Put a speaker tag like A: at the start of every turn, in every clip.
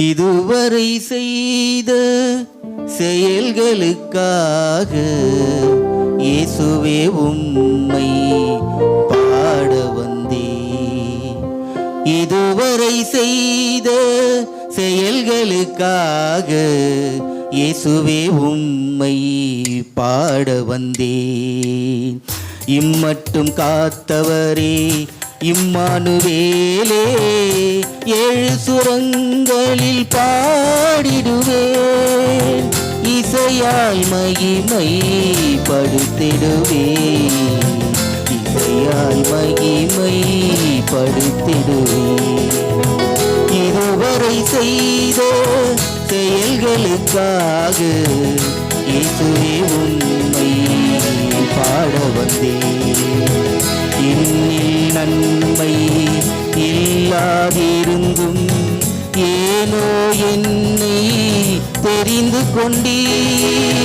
A: இதுவரை செய்த செயல்களுக்காக இயேசுவே உம்மை பாட வந்தேன். இதுவரை செய்த செயல்களுக்காக இயேசுவே உம்மை பாட வந்தேன். இம்மட்டும் காத்தவரே இம்மானுவேலே, ஏழு சுரங்களில் பாடிடுவேன். இசையால் மகிமை படுத்திடுவேன். இசையால் மகிமை படுத்திடுவேன். இதுவரை செய்த செயல்களுக்காக இயேசுவே உம்மை பாட வந்தேன். இன்னில் நன்மை இல்லாதிருந்தும் ஏனோ என்னை தெரிந்து கொண்டீர்.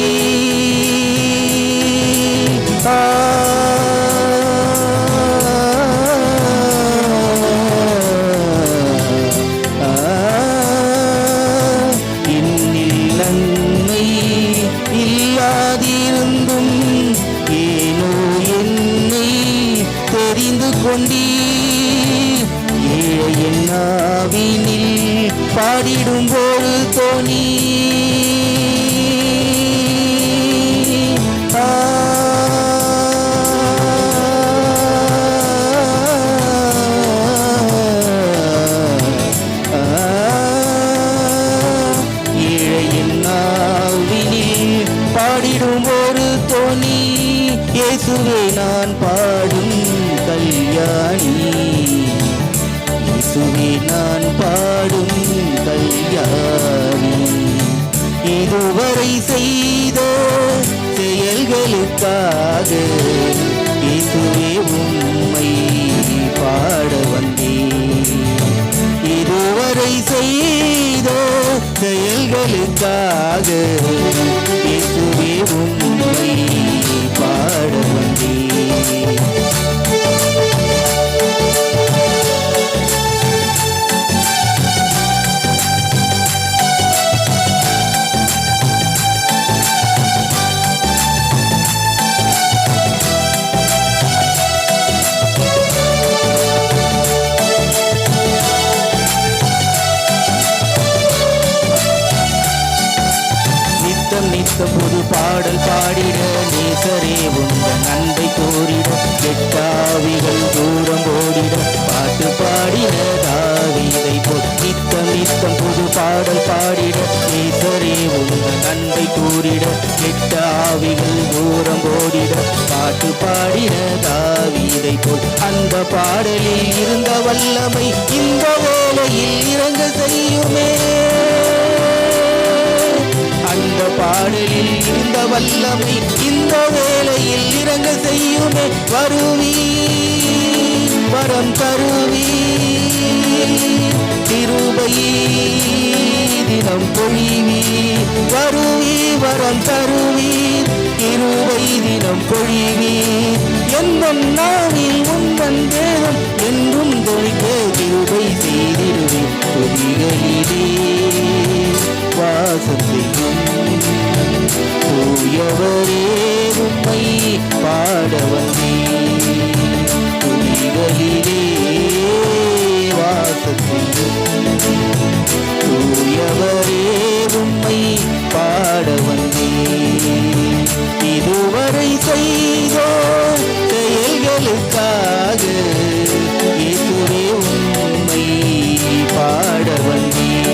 A: இன்னில் நன்மை இல்லாதிருந்தும் ஏனோ என்னை தெரிந்து கொண்டீர். ஏழையின் நாவினில் பாடிடும் போது தோணி ஏழையின் நாவினில் பாடிடும் ஒரு தோணி. இயேசுவே நான் பாடும் கல்யாணி, இயேசுவே நான் பாடும் கல்யாணி. இதுவரை செய்த செயல்களுக்காக இயேசுவே உம்மை பாட வந்தேன். இதுவரை செய்த செயல்களுக்காக இயேசுவே உம்மை பாட வந்தேன். நித்தம் புது பாடல் பாடிட, நேசரே உங்கள் அன்பை கோரிட, கெட்டாவிகள் தூரம் ஓடிட, பாட்டு பாடிட தாவீதை போல். நித்தம் புது பாடல் பாடிட, நேசரே உங்கள் அன்பை கூறிட, கெட்டாவிகள் தூரம் ஓடிட, பாட்டு பாடிட தாவீதை போல். அந்த பாடலில் இருந்த வல்லமை இந்த வேளையில் இறங்க செய்யுமே. அந்த பாடலில் இருந்த வல்லமை இந்த வேளையில் இறங்க செய்யுமே. வருவி வரம் தருவி, கிருபை தினம் பொழிவி. வருவி வரம் தருவி, கிருபை தினம் பொழிவி. எந்த நாளில் உந்தன் தேவன் என்றும் தொழிக்க கிருபை செய்திடுவே. பொதிகளிலே வாசத்தையும் தூயவரே உம்மை பாட வந்தேன். துணிகளிலே வாசத்தையும் தூயவரே உம்மை பாட வந்தேன். இதுவரை செய்த செயல்களுக்காக இயேசுவே உம்மை பாட வந்தேன்.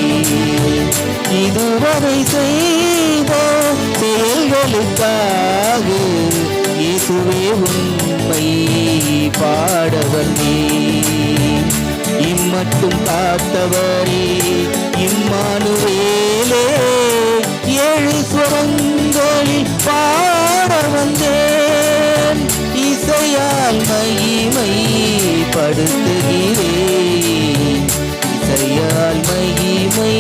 A: இதுவரை செய்த செயல்களுக்காக இயேசுவே உம்மை பாட வந்தேன். இம்மட்டும் காத்தவரே இம்மானுவேலே, ஏழு சுரங்களில் பாட வந்தேன். இசையால் மகிமை படுத்துகிறேன். இசையால் மகிமை